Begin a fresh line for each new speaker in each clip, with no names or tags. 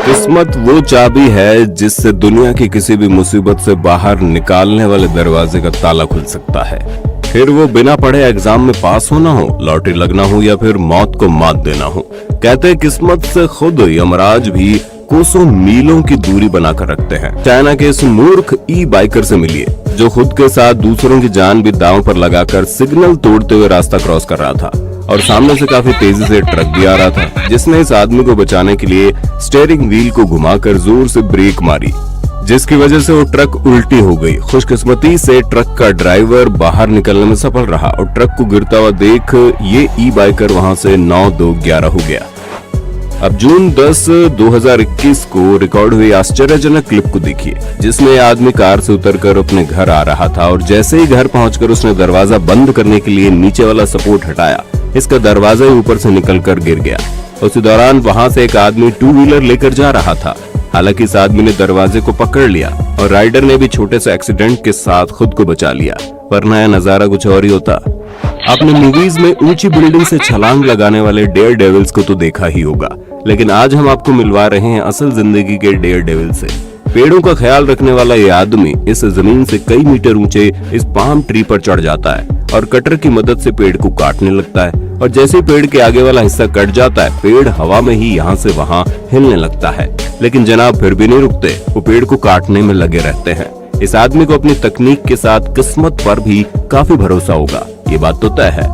किस्मत वो चाबी है जिससे दुनिया की किसी भी मुसीबत से बाहर निकालने वाले दरवाजे का ताला खुल सकता है। फिर वो बिना पढ़े एग्जाम में पास होना हो, लॉटरी लगना हो या फिर मौत को मात देना हो। कहते हैं किस्मत से खुद यमराज भी कोसों मीलों की दूरी बनाकर रखते हैं। चाइना के इस मूर्ख ई बाइकर से मिलिए जो खुद के साथ दूसरों की जान भी दांव पर लगाकर सिग्नल तोड़ते हुए रास्ता क्रॉस कर रहा था और सामने से काफी तेजी से ट्रक भी आ रहा था, जिसने इस आदमी को बचाने के लिए स्टीयरिंग व्हील को घुमाकर जोर से ब्रेक मारी, जिसकी वजह से वो ट्रक उल्टी हो गई। खुशकिस्मती से ट्रक का ड्राइवर बाहर निकलने में सफल रहा और ट्रक को गिरता हुआ देख ये ई बाइकर वहां से 9-2-11 हो गया। अब जून 10, 2021 को रिकॉर्ड हुई आश्चर्यजनक क्लिप को देखिए, जिसमें आदमी कार से उतरकर अपने घर आ रहा था और जैसे ही घर पहुंचकर उसने दरवाजा बंद करने के लिए नीचे वाला सपोर्ट हटाया, इसका दरवाजा ही ऊपर से निकलकर गिर गया। उसी दौरान वहां से एक आदमी 2 व्हीलर लेकर जा रहा था। हालांकि इस आदमी ने दरवाजे को पकड़ लिया और राइडर ने भी छोटे से एक्सीडेंट के साथ खुद को बचा लिया, वरना यह नजारा कुछ और ही होता। आपने मूवीज में ऊंची बिल्डिंग से छलांग लगाने वाले डेयर डेविल्स को तो देखा ही होगा, लेकिन आज हम आपको मिलवा रहे हैं असल जिंदगी के डेयर डेविल से। पेड़ों का ख्याल रखने वाला ये आदमी इस जमीन से कई मीटर ऊंचे इस पाम ट्री पर चढ़ जाता है और कटर की मदद से पेड़ को काटने लगता है, और जैसे ही पेड़ के आगे वाला हिस्सा कट जाता है, पेड़ हवा में ही यहाँ से वहाँ हिलने लगता है। लेकिन जनाब फिर भी नहीं रुकते, वो पेड़ को काटने में लगे रहते हैं। इस आदमी को अपनी तकनीक के साथ किस्मत पर भी काफी भरोसा होगा, ये बात तो तय है।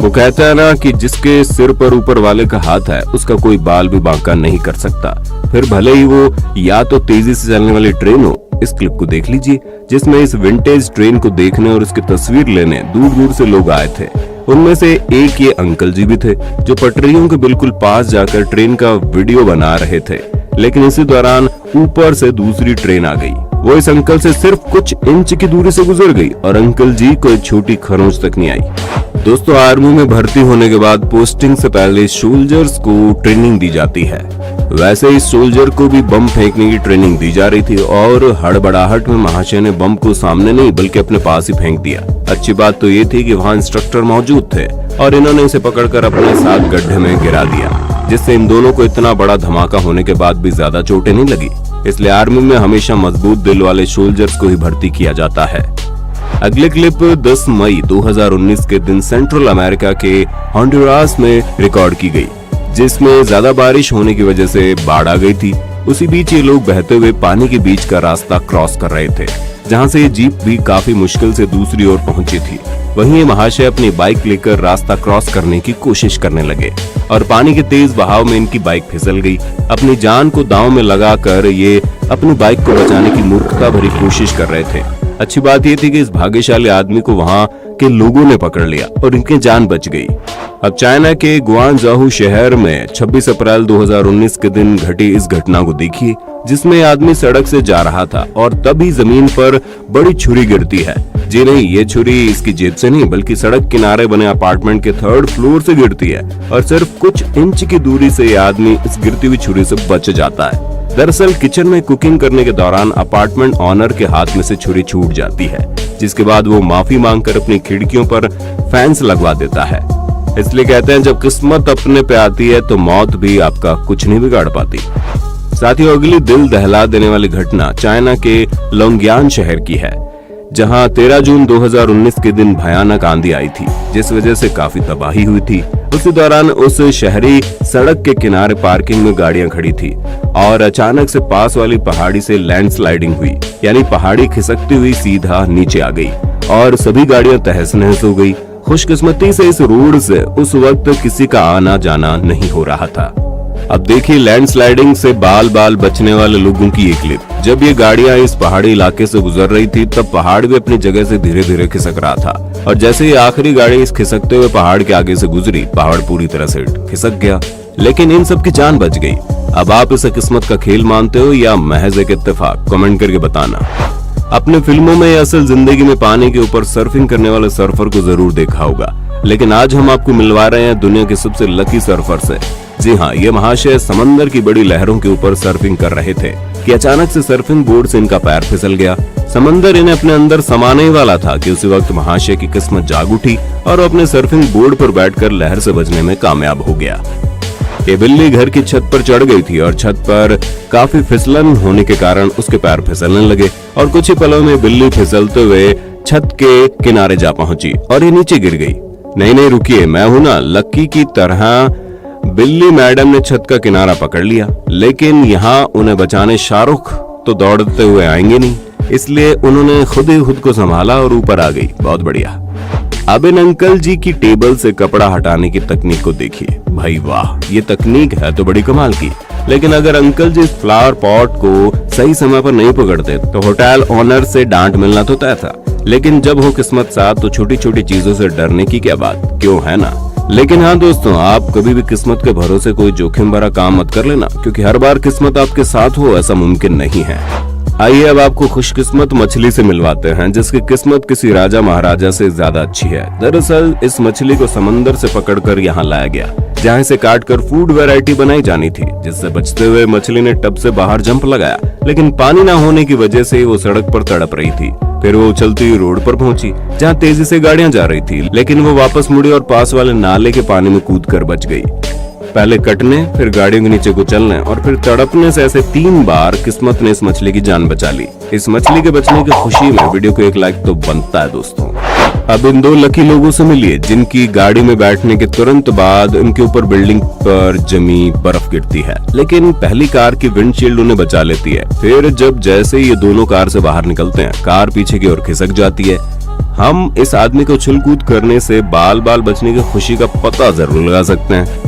वो कहता है ना कि जिसके सिर पर ऊपर वाले का हाथ है, उसका कोई बाल भी बांका नहीं कर सकता। फिर भले ही वो या तो तेजी से चलने वाली ट्रेन हो। इस क्लिप को देख लीजिए, जिसमें इस विंटेज ट्रेन को देखने और उसकी तस्वीर लेने दूर दूर से लोग आए थे। उनमें से एक ये अंकल जी भी थे जो पटरियों के बिल्कुल पास जाकर ट्रेन का वीडियो बना रहे थे, लेकिन इसी दौरान ऊपर से दूसरी ट्रेन आ गई। वो इस अंकल से सिर्फ कुछ इंच की दूरी से गुजर गई और अंकल जी को एक छोटी खरोंच तक नहीं आई। दोस्तों, आर्मी में भर्ती होने के बाद पोस्टिंग से पहले सोल्जर्स को ट्रेनिंग दी जाती है। वैसे इस सोल्जर को भी बम फेंकने की ट्रेनिंग दी जा रही थी और हड़बड़ाहट में महाशय ने बम को सामने नहीं बल्कि अपने पास ही फेंक दिया। अच्छी बात तो ये थी कि वहाँ इंस्ट्रक्टर मौजूद थे और इन्होंने इसे पकड़कर अपने साथ गड्ढे में गिरा दिया, जिससे इन दोनों को इतना बड़ा धमाका होने के बाद भी ज्यादा चोटें नहीं लगी। इसलिए आर्मी में हमेशा मजबूत दिल वाले सोल्जर्स को ही भर्ती किया जाता है। अगली क्लिप 10 मई 2019 के दिन सेंट्रल अमेरिका के होंडुरास में रिकॉर्ड की गई, जिसमें ज्यादा बारिश होने की वजह से बाढ़ आ गई थी। उसी बीच ये लोग बहते हुए पानी के बीच का रास्ता क्रॉस कर रहे थे, जहां से ये जीप भी काफी मुश्किल से दूसरी ओर पहुंची थी। वहीं ये महाशय अपनी बाइक लेकर रास्ता क्रॉस करने की कोशिश करने लगे और पानी के तेज बहाव में इनकी बाइक फिसल गई। अपनी जान को दांव में लगाकर ये अपनी बाइक को बचाने की मूर्खता भरी कोशिश कर रहे थे। अच्छी बात ये थी कि इस भाग्यशाली आदमी को वहाँ के लोगों ने पकड़ लिया और इनकी जान बच गई। अब चाइना के गुआंगझाऊ शहर में 26 अप्रैल 2019 के दिन घटी इस घटना को देखिए, जिसमें आदमी सड़क से जा रहा था और तभी जमीन पर बड़ी छुरी गिरती है। जी नहीं, ये छुरी इसकी जेब से नहीं बल्कि सड़क किनारे बने अपार्टमेंट के 3rd फ्लोर से गिरती है और सिर्फ कुछ इंच की दूरी से ये आदमी इस गिरती हुई छुरी से बच जाता है। दरअसल किचन में कुकिंग करने के दौरान अपार्टमेंट ऑनर के हाथ में से छुरी छूट जाती है, जिसके बाद वो माफी मांगकर अपनी खिड़कियों पर फैंस लगवा देता है। इसलिए कहते हैं जब किस्मत अपने पे आती है तो मौत भी आपका कुछ नहीं बिगाड़ पाती। साथियों, अगली दिल दहला देने वाली घटना चाइना के लोंगयान शहर की है, जहां 13 जून 2019 के दिन भयानक आंधी आई थी, जिस वजह से काफी तबाही हुई थी। उसी दौरान उस शहरी सड़क के किनारे पार्किंग में गाड़ियां खड़ी थी और अचानक से पास वाली पहाड़ी से लैंडस्लाइडिंग हुई, यानी पहाड़ी खिसकती हुई सीधा नीचे आ गई और सभी गाड़ियां तहस नहस हो गई। खुशकिस्मती से इस रोड से उस वक्त किसी का आना जाना नहीं हो रहा था। अब देखिए लैंडस्लाइडिंग से बाल बाल बचने वाले लोगों की ये क्लिप। जब ये गाड़ियां इस पहाड़ी इलाके से गुजर रही थी, तब पहाड़ भी अपनी जगह से धीरे धीरे खिसक रहा था और जैसे ही आखिरी गाड़ी इस खिसकते हुए पहाड़ के आगे से गुजरी, पहाड़ पूरी तरह से खिसक गया, लेकिन इन सब की जान बच गई। अब आप इसे किस्मत का खेल मानते हो या महज एक इत्तेफाक? कमेंट करके बताना। अपने फिल्मों में या असल जिंदगी में पानी के ऊपर सर्फिंग करने वाले सर्फर को जरूर देखा होगा, लेकिन आज हम आपको मिलवा रहे हैं दुनिया के सबसे लकी सर्फर से, जी हाँ, ये महाशय समंदर की बड़ी लहरों के ऊपर सर्फिंग कर रहे थे कि अचानक से सर्फिंग बोर्ड से इनका पैर फिसल गया। समंदर इन्हें अपने अंदर समाने ही वाला था कि उसी वक्त महाशय की किस्मत जाग उठी और वो अपने सर्फिंग बोर्ड पर बैठकर लहर से बचने में कामयाब हो गया। ये बिल्ली घर की छत पर चढ़ गई थी और छत पर काफी फिसलन होने के कारण उसके पैर फिसलने लगे और कुछ ही पलों में बिल्ली फिसलते हुए छत के किनारे जा पहुंची और ये नीचे गिर गई। नहीं रुकिए, मैं हूं ना। लक्की की तरह बिल्ली मैडम ने छत का किनारा पकड़ लिया, लेकिन यहाँ उन्हें बचाने शाहरुख तो दौड़ते हुए आएंगे नहीं, इसलिए उन्होंने खुद ही खुद को संभाला और ऊपर आ गई। बहुत बढ़िया। अब इन अंकल जी की टेबल से कपड़ा हटाने की तकनीक को देखिए। भाई वाह, ये तकनीक है तो बड़ी कमाल की। लेकिन अगर अंकल जी इस फ्लावर पॉट को सही समय पर नहीं पकड़ते तो होटल ओनर से डांट मिलना तो तय था। लेकिन जब हो किस्मत साथ तो छोटी छोटी चीजों से डरने की क्या बात, क्यों, है ना। लेकिन हाँ दोस्तों, आप कभी भी किस्मत के भरोसे कोई जोखिम भरा काम मत कर लेना, क्योंकि हर बार किस्मत आपके साथ हो ऐसा मुमकिन नहीं है। आइए अब आपको खुशकिस्मत मछली से मिलवाते हैं, जिसकी किस्मत किसी राजा महाराजा से ज्यादा अच्छी है। दरअसल इस मछली को समंदर से पकड़कर यहाँ लाया गया, जहाँ इसे काटकर फूड वैरायटी बनाई जानी थी, जिससे बचते हुए मछली ने टब से बाहर जंप लगाया, लेकिन पानी न होने की वजह से वो सड़क पर तड़प रही थी। फिर वो उछलती हुई रोड पर पहुंची, जहाँ तेजी से गाड़ियां जा रही थी, लेकिन वो वापस मुड़ी और पास वाले नाले के पानी में कूदकर बच गई। पहले कटने, फिर गाड़ियों के नीचे कुचलने और फिर तड़पने से ऐसे 3 बार किस्मत ने इस मछली की जान बचा ली। इस मछली के बचने की खुशी में वीडियो को 1 लाइक तो बनता है दोस्तों। अब इन 2 लकी लोगों से मिलिए, जिनकी गाड़ी में बैठने के तुरंत बाद उनके ऊपर बिल्डिंग पर जमी बर्फ गिरती है, लेकिन पहली कार की विंडशील्ड उन्हें बचा लेती है। फिर जब जैसे ये दोनों कार से बाहर निकलते हैं, कार पीछे की ओर खिसक जाती है। हम इस आदमी को उछल-कूद करने से बाल बचने की खुशी का पता जरूर लगा सकते हैं।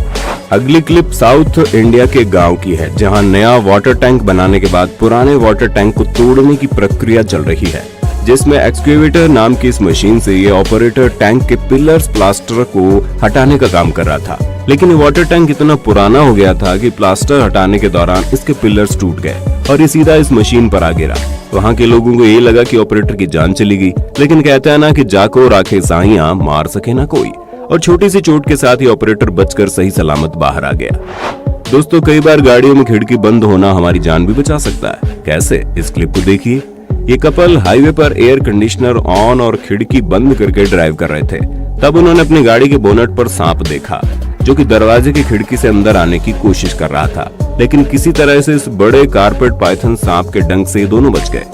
अगली क्लिप साउथ इंडिया के गांव की है, जहां नया वाटर टैंक बनाने के बाद पुराने वाटर टैंक को तोड़ने की प्रक्रिया चल रही है, जिसमें एक्सकेवेटर नाम की इस मशीन से ये ऑपरेटर टैंक के पिलर्स प्लास्टर को हटाने का काम कर रहा था। लेकिन ये वाटर टैंक इतना पुराना हो गया था कि प्लास्टर हटाने के दौरान इसके पिलर्स टूट गए और ये सीधा इस मशीन पर आ गिरा। वहाँ के लोगों को ये लगा कि ऑपरेटर की जान चली गई, लेकिन कहते हैं ना कि जाको राखे साहियां, मार सके ना कोई, और छोटी सी चोट के साथ ही ऑपरेटर बचकर सही सलामत बाहर आ गया। दोस्तों, कई बार गाड़ियों में खिड़की बंद होना हमारी जान भी बचा सकता है। कैसे, इस क्लिप को देखिए। ये कपल हाईवे पर एयर कंडीशनर ऑन और खिड़की बंद करके ड्राइव कर रहे थे। तब उन्होंने अपनी गाड़ी के बोनट पर सांप देखा, जो कि दरवाजे की खिड़की से अंदर आने की कोशिश कर रहा था, लेकिन किसी तरह से इस बड़े कारपेट पाइथन सांप के डंक से ये दोनों बच गए।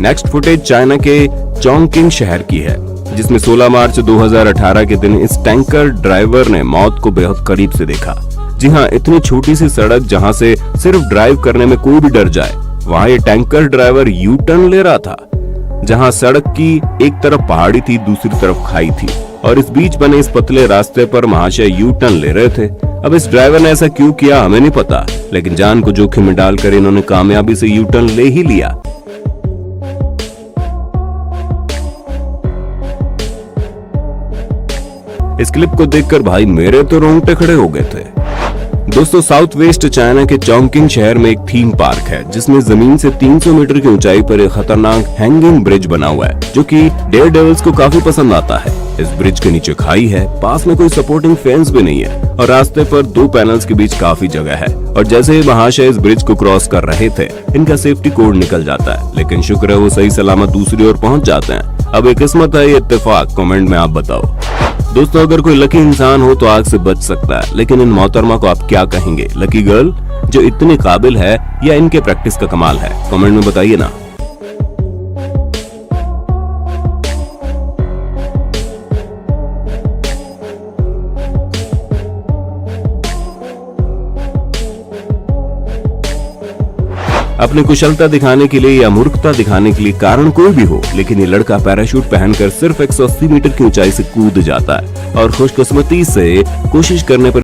नेक्स्ट फुटेज चाइना के चोंगकिंग शहर की है, जिसमें 16 मार्च 2018 के दिन इस टैंकर ड्राइवर ने मौत को बेहद करीब से देखा। जी हाँ, इतनी छोटी सी सड़क जहाँ से सिर्फ ड्राइव करने में कोई भी डर जाए, वहाँ ये टैंकर ड्राइवर यू टर्न ले रहा था, जहाँ सड़क की एक तरफ पहाड़ी थी, दूसरी तरफ खाई थी, और इस बीच बने इस पतले रास्ते पर महाशय यू टर्न ले रहे थे। अब इस ड्राइवर ने ऐसा क्यों किया हमें नहीं पता, लेकिन जान को जोखिम में डालकर इन्होंने कामयाबी से यू टर्न ले ही लिया। इस क्लिप को देखकर भाई मेरे तो रोंगटे खड़े हो गए थे। दोस्तों, साउथ वेस्ट चाइना के चोंगकिंग शहर में एक थीम पार्क है, जिसमें जमीन से 300 मीटर की ऊंचाई पर एक खतरनाक हैंगिंग ब्रिज बना हुआ है, जो कि डेयर डेविल्स को काफी पसंद आता है। इस ब्रिज के नीचे खाई है, पास में कोई सपोर्टिंग फेंस भी नहीं है, और रास्ते पर 2 पैनल्स के बीच काफी जगह है। और जैसे ही महाशय इस ब्रिज को क्रॉस कर रहे थे, इनका सेफ्टी कोड निकल जाता है, लेकिन शुक्र है वो सही सलामत दूसरी ओर पहुंच जाते हैं। अब ये किस्मत है, ये इत्तेफाक, कमेंट में आप बताओ। दोस्तों, अगर कोई लकी इंसान हो तो आग से बच सकता है, लेकिन इन मोहतरमा को आप क्या कहेंगे? लकी गर्ल जो इतनी काबिल है, या इनके प्रैक्टिस का कमाल है? कमेंट में बताइए ना। अपनी कुशलता दिखाने के लिए या मूर्खता दिखाने के लिए कारण कोई भी हो, लेकिन ये लड़का पैराशूट पहनकर सिर्फ 180 मीटर की ऊंचाई से कूद जाता है और खुशकिस्मती से कोशिश करने पर